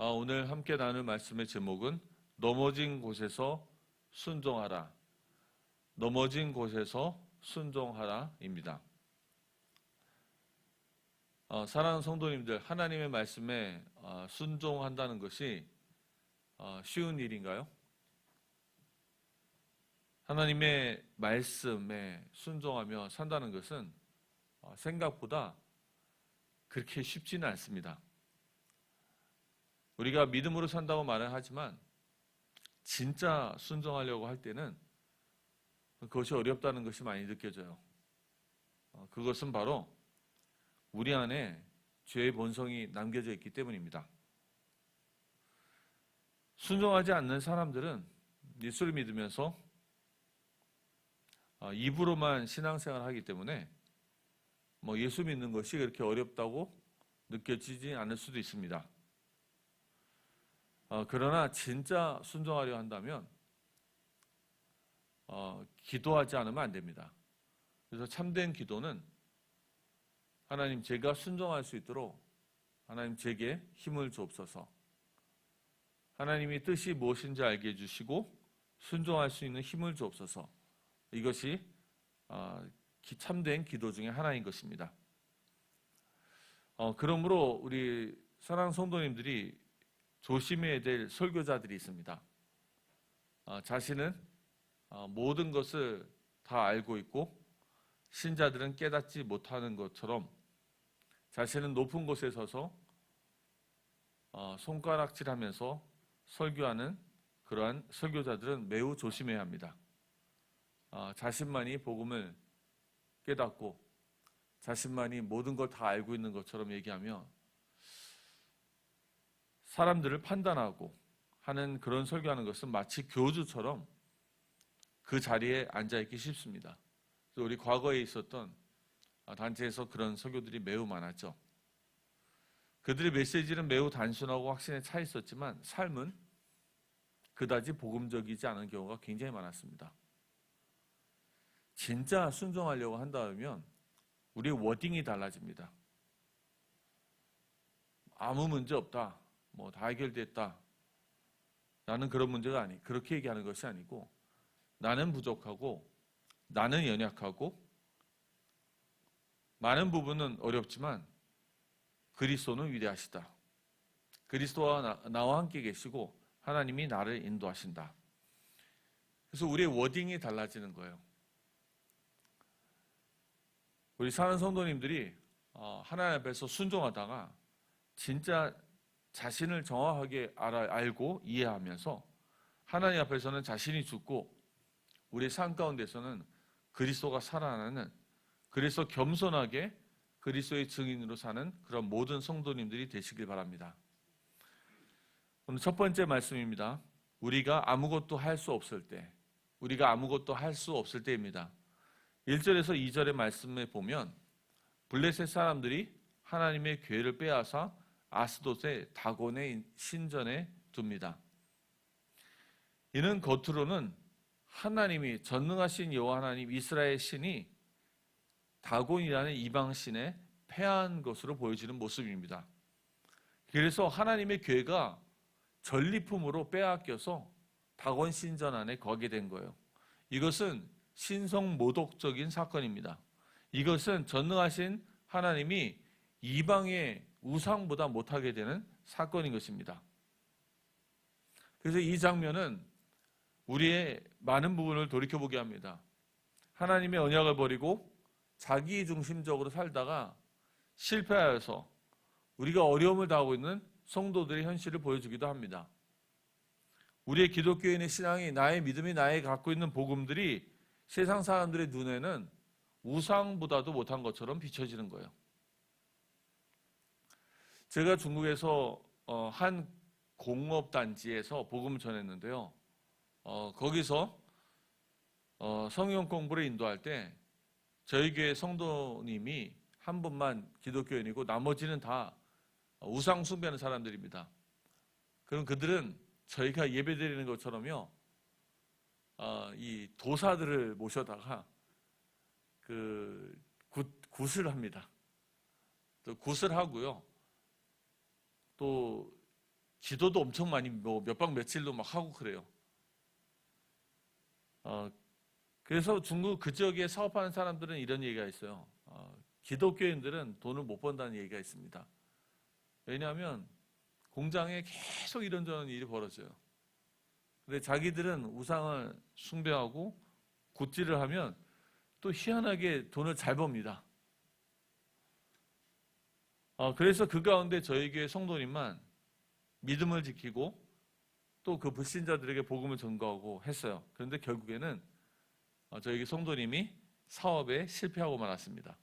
오늘 함께 나눌 말씀의 제목은 넘어진 곳에서 순종하라. 넘어진 곳에서 순종하라입니다. 사랑하는 성도님들, 하나님의 말씀에 순종한다는 것이 쉬운 일인가요? 하나님의 말씀에 순종하며 산다는 것은 생각보다 그렇게 쉽지는 않습니다. 우리가 믿음으로 산다고 말은 하지만 진짜 순종하려고 할 때는 그것이 어렵다는 것이 많이 느껴져요. 그것은 바로 우리 안에 죄의 본성이 남겨져 있기 때문입니다. 순종하지 않는 사람들은 예수를 믿으면서 입으로만 신앙생활을 하기 때문에 예수 믿는 것이 그렇게 어렵다고 느껴지지 않을 수도 있습니다. 그러나 진짜 순종하려 한다면 기도하지 않으면 안 됩니다. 그래서 참된 기도는 하나님, 제가 순종할 수 있도록 하나님 제게 힘을 주옵소서. 하나님이 뜻이 무엇인지 알게 해주시고 순종할 수 있는 힘을 주옵소서. 이것이 참된 기도 중에 하나인 것입니다. 그러므로 우리 사랑하는 성도님들이 조심해야 될 설교자들이 있습니다. 자신은 모든 것을 다 알고 있고 신자들은 깨닫지 못하는 것처럼 자신은 높은 곳에 서서 손가락질하면서 설교하는 그러한 설교자들은 매우 조심해야 합니다. 자신만이 복음을 깨닫고 자신만이 모든 걸 다 알고 있는 것처럼 얘기하며 사람들을 판단하고 하는 그런 설교하는 것은 마치 교주처럼 그 자리에 앉아있기 쉽습니다. 그래서 우리 과거에 있었던 단체에서 그런 설교들이 매우 많았죠. 그들의 메시지는 매우 단순하고 확신에 차 있었지만 삶은 그다지 복음적이지 않은 경우가 굉장히 많았습니다. 진짜 순종하려고 한다면 우리의 워딩이 달라집니다. 아무 문제 없다, 다 해결됐다 라는 그런 문제가 그렇게 얘기하는 것이 아니고, 나는 부족하고 나는 연약하고 많은 부분은 어렵지만 그리스도는 위대하시다. 그리스도와 나와 함께 계시고 하나님이 나를 인도하신다. 그래서 우리의 워딩이 달라지는 거예요. 우리 사는 성도님들이 하나님 앞에서 순종하다가 진짜 자신을 정확하게 알고 이해하면서 하나님 앞에서는 자신이 죽고 우리의 삶 가운데서는 그리스도가 살아나는, 그래서 겸손하게 그리스도의 증인으로 사는 그런 모든 성도님들이 되시길 바랍니다. 오늘 첫 번째 말씀입니다. 우리가 아무것도 할 수 없을 때, 우리가 아무것도 할 수 없을 때입니다. 1절에서 2절의 말씀에 보면 블레셋 사람들이 하나님의 궤를 빼앗아 아스돗의 다곤의 신전에 둡니다. 이는 겉으로는 하나님이, 전능하신 여호와 하나님 이스라엘 신이 다곤이라는 이방 신에 패한 것으로 보여지는 모습입니다. 그래서 하나님의 궤가 전리품으로 빼앗겨서 다곤 신전 안에 거게 된 거예요. 이것은 신성모독적인 사건입니다. 이것은 전능하신 하나님이 이방의 우상보다 못하게 되는 사건인 것입니다. 그래서 이 장면은 우리의 많은 부분을 돌이켜보게 합니다. 하나님의 언약을 버리고 자기 중심적으로 살다가 실패하여서 우리가 어려움을 당하고 있는 성도들의 현실을 보여주기도 합니다. 우리의 기독교인의 신앙이, 나의 믿음이, 나의 갖고 있는 복음들이 세상 사람들의 눈에는 우상보다도 못한 것처럼 비춰지는 거예요. 제가 중국에서 한 공업단지에서 복음을 전했는데요. 거기서 성경 공부를 인도할 때 저희 교회 성도님이 한 분만 기독교인이고 나머지는 다 우상 숭배하는 사람들입니다. 그럼 그들은 저희가 예배드리는 것처럼요, 이 도사들을 모셔다가 굿을 합니다. 또 굿을 하고요. 또 기도도 엄청 많이 몇 박 며칠도 막 하고 그래요. 그래서 중국 그 지역에 사업하는 사람들은 이런 얘기가 있어요. 기독교인들은 돈을 못 번다는 얘기가 있습니다. 왜냐하면 공장에 계속 이런저런 일이 벌어져요. 근데 자기들은 우상을 숭배하고 굿질을 하면 또 희한하게 돈을 잘 법니다. 그래서 그 가운데 저희 교회 성도님만 믿음을 지키고 또 그 불신자들에게 복음을 전가하고 했어요. 그런데 결국에는 저희 성도님이 사업에 실패하고 말았습니다.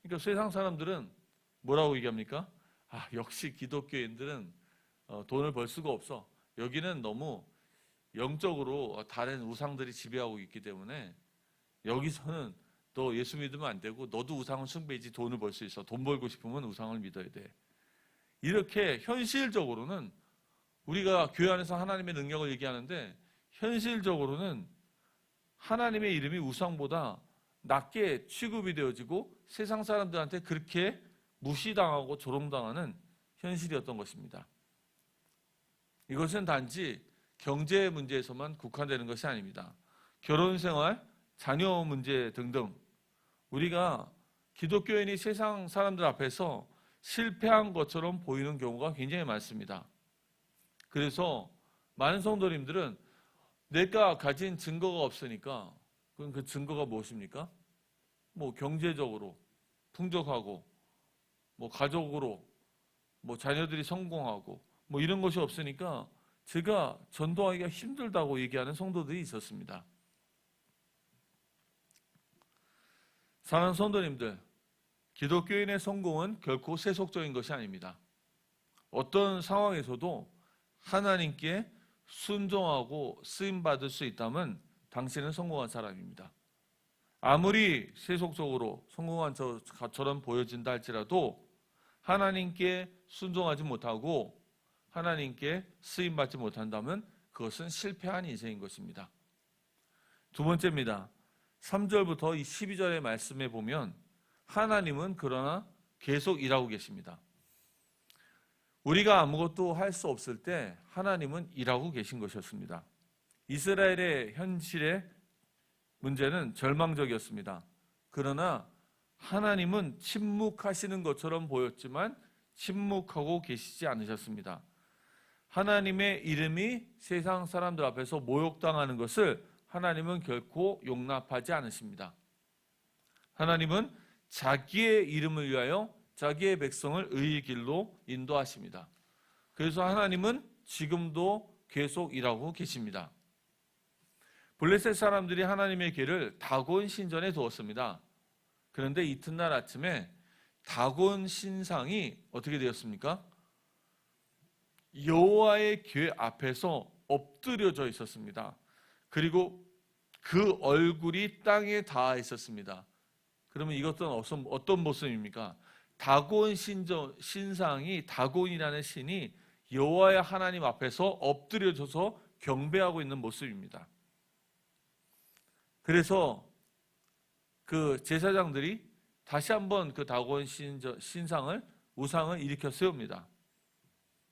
그러니까 세상 사람들은 뭐라고 얘기합니까? 역시 기독교인들은 돈을 벌 수가 없어. 여기는 너무 영적으로 다른 우상들이 지배하고 있기 때문에 여기서는 너 예수 믿으면 안 되고 너도 우상을 숭배해야지 돈을 벌 수 있어. 돈 벌고 싶으면 우상을 믿어야 돼. 이렇게 현실적으로는 우리가 교회 안에서 하나님의 능력을 얘기하는데 현실적으로는 하나님의 이름이 우상보다 낮게 취급이 되어지고 세상 사람들한테 그렇게 무시당하고 조롱당하는 현실이었던 것입니다. 이것은 단지 경제 문제에서만 국한되는 것이 아닙니다. 결혼생활, 자녀 문제 등등 우리가 기독교인이 세상 사람들 앞에서 실패한 것처럼 보이는 경우가 굉장히 많습니다. 그래서 많은 성도님들은 내가 가진 증거가 없으니까 그럼 그 증거가 무엇입니까? 경제적으로 풍족하고 가족으로 자녀들이 성공하고 이런 것이 없으니까 제가 전도하기가 힘들다고 얘기하는 성도들이 있었습니다. 사랑하는 성도님들, 기독교인의 성공은 결코 세속적인 것이 아닙니다. 어떤 상황에서도 하나님께 순종하고 쓰임받을 수 있다면 당신은 성공한 사람입니다. 아무리 세속적으로 성공한 것처럼 보여진다 할지라도 하나님께 순종하지 못하고 하나님께 쓰임받지 못한다면 그것은 실패한 인생인 것입니다. 두 번째입니다. 3절부터 이 12절의 말씀에 보면 하나님은 그러나 계속 일하고 계십니다. 우리가 아무것도 할 수 없을 때 하나님은 일하고 계신 것이었습니다. 이스라엘의 현실의 문제는 절망적이었습니다. 그러나 하나님은 침묵하시는 것처럼 보였지만 침묵하고 계시지 않으셨습니다. 하나님의 이름이 세상 사람들 앞에서 모욕당하는 것을 하나님은 결코 용납하지 않으십니다. 하나님은 자기의 이름을 위하여 자기의 백성을 의의 길로 인도하십니다. 그래서 하나님은 지금도 계속 일하고 계십니다. 블레셋 사람들이 하나님의 길을 다곤 신전에 두었습니다. 그런데 이튿날 아침에 다곤 신상이 어떻게 되었습니까? 여호와의 궤 앞에서 엎드려져 있었습니다. 그리고 그 얼굴이 땅에 닿아 있었습니다. 그러면 이것은 어떤 모습입니까? 다곤 신상이, 다곤이라는 신이 여호와의 하나님 앞에서 엎드려져서 경배하고 있는 모습입니다. 그래서 그 제사장들이 다시 한번 그 다곤 신상을, 우상을 일으켜 세웁니다.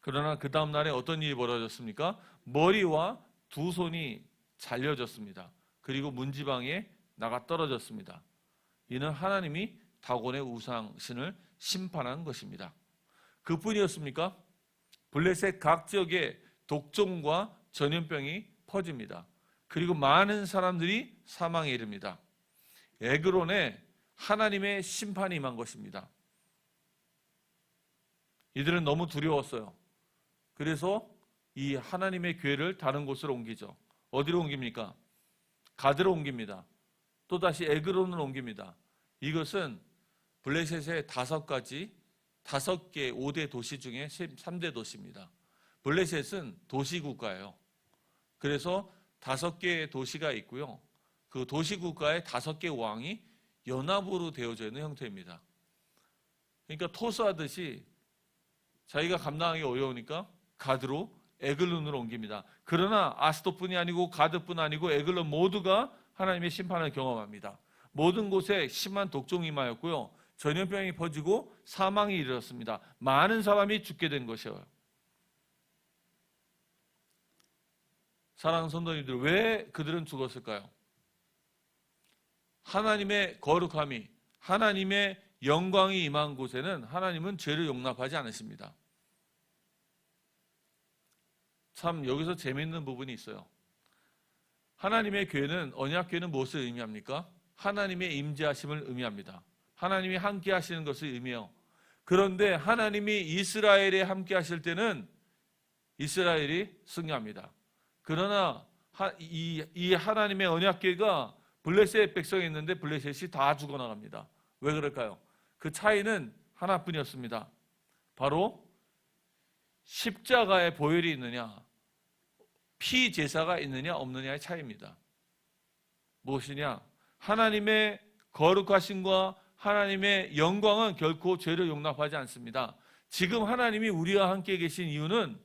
그러나 그 다음 날에 어떤 일이 벌어졌습니까? 머리와 두 손이 잘려졌습니다. 그리고 문지방에 나가 떨어졌습니다. 이는 하나님이 다곤의 우상신을 심판한 것입니다. 그뿐이었습니까? 블레셋 각 지역에 독종과 전염병이 퍼집니다. 그리고 많은 사람들이 사망에 이릅니다. 에그론에 하나님의 심판이 임한 것입니다. 이들은 너무 두려웠어요. 그래서 이 하나님의 궤를 다른 곳으로 옮기죠. 어디로 옮깁니까? 가드로 옮깁니다. 또다시 에그론으로 옮깁니다. 이것은 블레셋의 5개, 5대 도시 중에 3대 도시입니다. 블레셋은 도시국가예요. 그래서 5개의 도시가 있고요. 그 도시국가의 5개 왕이 연합으로 되어져 있는 형태입니다. 그러니까 토수하듯이 자기가 감당하기 어려우니까 가드로, 에글론으로 옮깁니다. 그러나 아스돗뿐이 아니고 가드뿐 아니고 에글론 모두가 하나님의 심판을 경험합니다. 모든 곳에 심한 독종이 임하였고요. 전염병이 퍼지고 사망이 이르렀습니다. 많은 사람이 죽게 된 것이에요. 사랑하는 성도님들, 왜 그들은 죽었을까요? 하나님의 거룩함이, 하나님의 영광이 임한 곳에는 하나님은 죄를 용납하지 않으십니다. 참 여기서 재미있는 부분이 있어요. 하나님의 교회는, 언약교회는 무엇을 의미합니까? 하나님의 임재하심을 의미합니다. 하나님이 함께 하시는 것을 의미해요. 그런데 하나님이 이스라엘에 함께 하실 때는 이스라엘이 승리합니다. 그러나 이 하나님의 언약궤가 블레셋 백성이 있는데 블레셋이 다 죽어나갑니다. 왜 그럴까요? 그 차이는 하나뿐이었습니다. 바로 십자가의 보혈이 있느냐, 피 제사가 있느냐 없느냐의 차이입니다. 무엇이냐? 하나님의 거룩하심과 하나님의 영광은 결코 죄를 용납하지 않습니다. 지금 하나님이 우리와 함께 계신 이유는,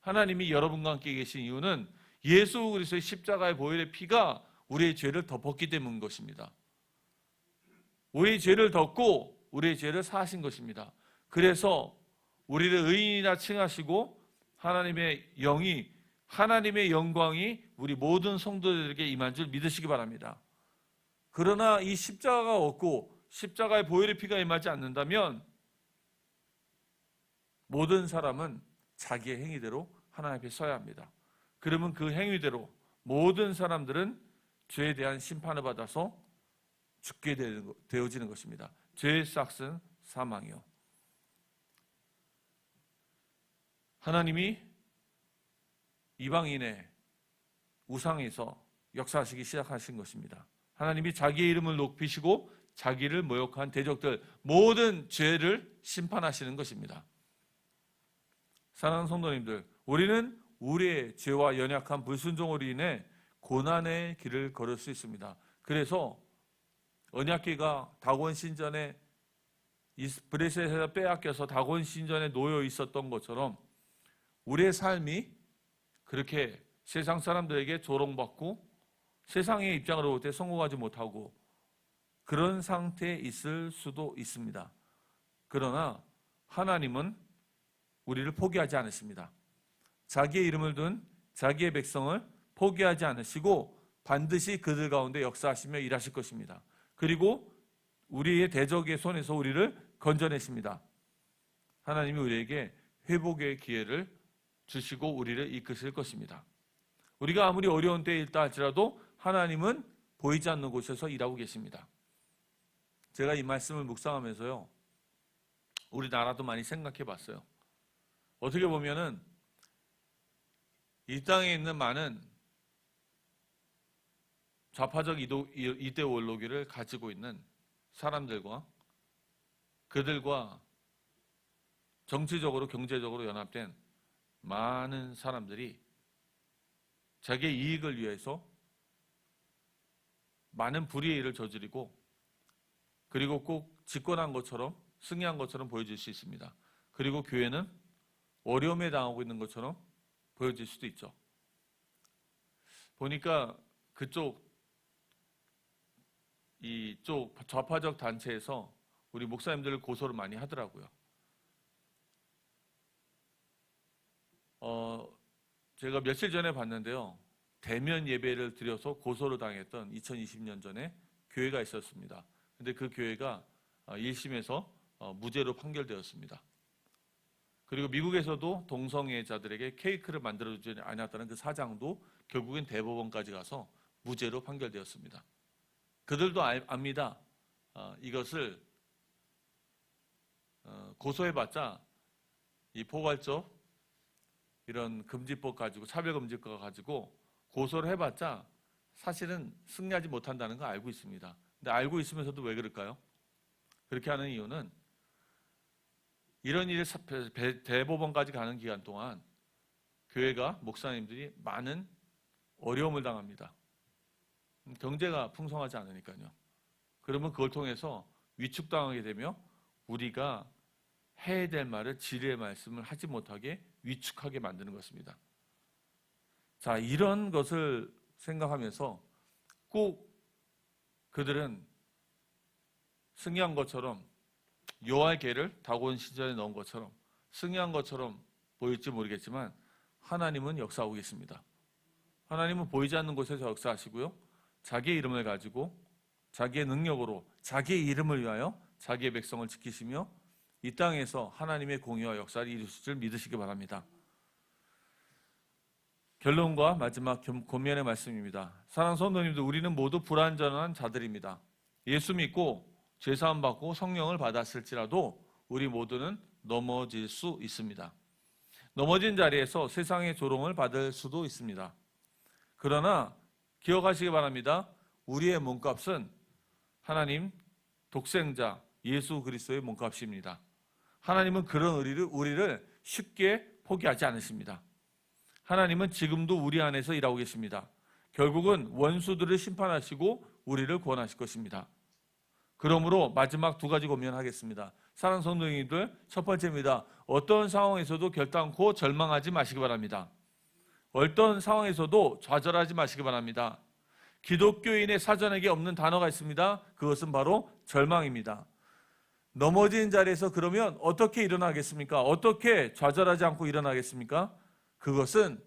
하나님이 여러분과 함께 계신 이유는 예수 그리스도의 십자가의 보혈의 피가 우리의 죄를 덮었기 때문인 것입니다. 우리의 죄를 덮고 우리의 죄를 사하신 것입니다. 그래서 우리를 의인이라 칭하시고 하나님의 영이, 하나님의 영광이 우리 모든 성도들에게 임한 줄 믿으시기 바랍니다. 그러나 이 십자가가 없고 십자가의 보혈의 피가 임하지 않는다면 모든 사람은 자기의 행위대로 하나님 앞에 서야 합니다. 그러면 그 행위대로 모든 사람들은 죄에 대한 심판을 받아서 죽게 되어지는 것입니다. 죄의 싹은 사망이요. 하나님이 이방인의 우상에서 역사하시기 시작하신 것입니다. 하나님이 자기의 이름을 높이시고 자기를 모욕한 대적들 모든 죄를 심판하시는 것입니다. 사랑하는 성도님들, 우리는 우리의 죄와 연약한 불순종으로 인해 고난의 길을 걸을 수 있습니다. 그래서 언약궤가 다곤 신전에 브레셋에서 빼앗겨서 다곤 신전에 놓여 있었던 것처럼 우리의 삶이 그렇게 세상 사람들에게 조롱받고 세상의 입장으로 볼 때 성공하지 못하고 그런 상태에 있을 수도 있습니다. 그러나 하나님은 우리를 포기하지 않으십니다. 자기의 이름을 둔 자기의 백성을 포기하지 않으시고 반드시 그들 가운데 역사하시며 일하실 것입니다. 그리고 우리의 대적의 손에서 우리를 건져내십니다. 하나님이 우리에게 회복의 기회를 주시고 우리를 이끄실 것입니다. 우리가 아무리 어려운 때에 있다 할지라도 하나님은 보이지 않는 곳에서 일하고 계십니다. 제가 이 말씀을 묵상하면서요, 우리나라도 많이 생각해 봤어요. 어떻게 보면은 이 땅에 있는 많은 좌파적 이데올로기를 가지고 있는 사람들과 그들과 정치적으로 경제적으로 연합된 많은 사람들이 자기의 이익을 위해서 많은 불의의 일을 저지르고 그리고 꼭 집권한 것처럼 승리한 것처럼 보여질 수 있습니다. 그리고 교회는 어려움에 당하고 있는 것처럼 보여질 수도 있죠. 보니까 이쪽 좌파적 단체에서 우리 목사님들을 고소를 많이 하더라고요. 제가 며칠 전에 봤는데요. 대면 예배를 드려서 고소를 당했던 2020년 전에 교회가 있었습니다. 근데 그 교회가 1심에서 무죄로 판결되었습니다. 그리고 미국에서도 동성애자들에게 케이크를 만들어주지 않았다는 그 사장도 결국엔 대법원까지 가서 무죄로 판결되었습니다. 그들도 압니다. 이것을 고소해봤자 이 포괄적 이런 금지법 가지고 차별금지법 가지고 고소를 해봤자 사실은 승리하지 못한다는 거 알고 있습니다. 근데 알고 있으면서도 왜 그럴까요? 그렇게 하는 이유는 이런 일이 대법원까지 가는 기간 동안 교회가 목사님들이 많은 어려움을 당합니다. 경제가 풍성하지 않으니까요. 그러면 그걸 통해서 위축당하게 되며 우리가 해야 될 말을 진리의 말씀을 하지 못하게 위축하게 만드는 것입니다. 자, 이런 것을 생각하면서 꼭 그들은 승리한 것처럼 여호와의 궤를 다곤 신전에 넣은 것처럼 승리한 것처럼 보일지 모르겠지만 하나님은 역사하고 계십니다. 하나님은 보이지 않는 곳에서 역사하시고요. 자기의 이름을 가지고 자기의 능력으로 자기의 이름을 위하여 자기의 백성을 지키시며 이 땅에서 하나님의 공의와 역사를 이루실 줄 믿으시기 바랍니다. 결론과 마지막 권면의 말씀입니다. 사랑하는 성도님들, 우리는 모두 불완전한 자들입니다. 예수 믿고 죄사함 받고 성령을 받았을지라도 우리 모두는 넘어질 수 있습니다. 넘어진 자리에서 세상의 조롱을 받을 수도 있습니다. 그러나 기억하시기 바랍니다. 우리의 몸값은 하나님 독생자 예수 그리스도의 몸값입니다. 하나님은 그런 우리를 쉽게 포기하지 않으십니다. 하나님은 지금도 우리 안에서 일하고 계십니다. 결국은 원수들을 심판하시고 우리를 구원하실 것입니다. 그러므로 마지막 두 가지 권면하겠습니다. 사랑하는 성도님들, 첫 번째입니다. 어떤 상황에서도 결단코 절망하지 마시기 바랍니다. 어떤 상황에서도 좌절하지 마시기 바랍니다. 기독교인의 사전에게 없는 단어가 있습니다. 그것은 바로 절망입니다. 넘어진 자리에서 그러면 어떻게 일어나겠습니까? 어떻게 좌절하지 않고 일어나겠습니까? 그것은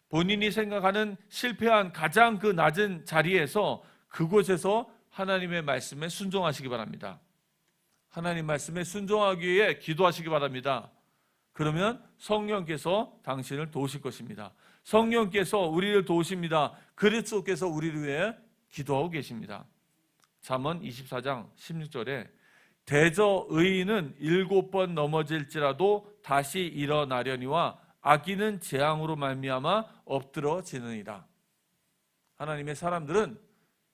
본인이 생각하는 실패한 가장 그 낮은 자리에서 그곳에서 하나님의 말씀에 순종하시기 바랍니다. 하나님 말씀에 순종하기 위해 기도하시기 바랍니다. 그러면 성령께서 당신을 도우실 것입니다. 성령께서 우리를 도우십니다. 그리스도께서 우리를 위해 기도하고 계십니다. 잠언 24장 16절에 대저 의인은 7번 넘어질지라도 다시 일어나려니와 악인은 재앙으로 말미암아 엎드러지느니라. 하나님의 사람들은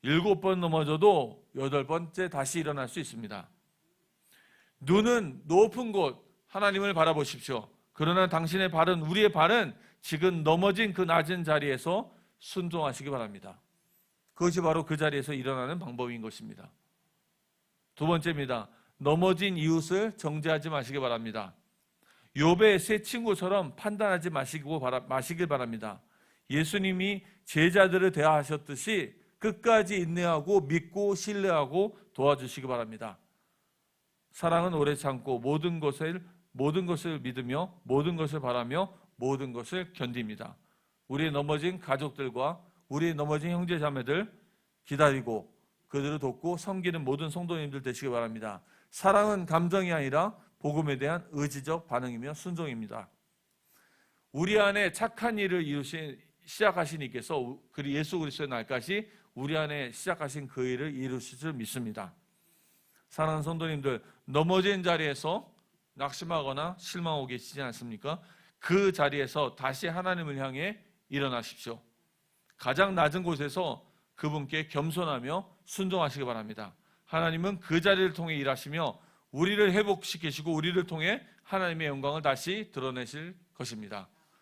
7번 넘어져도 8번째 다시 일어날 수 있습니다. 눈은 높은 곳 하나님을 바라보십시오. 그러나 당신의 발은, 우리의 발은 지금 넘어진 그 낮은 자리에서 순종하시기 바랍니다. 그것이 바로 그 자리에서 일어나는 방법인 것입니다. 두 번째입니다. 넘어진 이웃을 정죄하지 마시기 바랍니다. 욥의 세 친구처럼 판단하지 마시길 바랍니다. 예수님이 제자들을 대하셨듯이 끝까지 인내하고 믿고 신뢰하고 도와주시기 바랍니다. 사랑은 오래 참고 모든 것을 믿으며 모든 것을 바라며 모든 것을 견딥니다. 우리의 넘어진 가족들과 우리의 넘어진 형제 자매들 기다리고 그들을 돕고 섬기는 모든 성도님들 되시기 바랍니다. 사랑은 감정이 아니라 복음에 대한 의지적 반응이며 순종입니다. 우리 안에 착한 일을 시작하신 이께서 예수 그리스도의 날까지 우리 안에 시작하신 그 일을 이루실 줄 믿습니다. 사랑하는 성도님들, 넘어진 자리에서 낙심하거나 실망하고 계시지 않습니까? 그 자리에서 다시 하나님을 향해 일어나십시오. 가장 낮은 곳에서 그분께 겸손하며 순종하시기 바랍니다. 하나님은 그 자리를 통해 일하시며 우리를 회복시키시고 우리를 통해 하나님의 영광을 다시 드러내실 것입니다.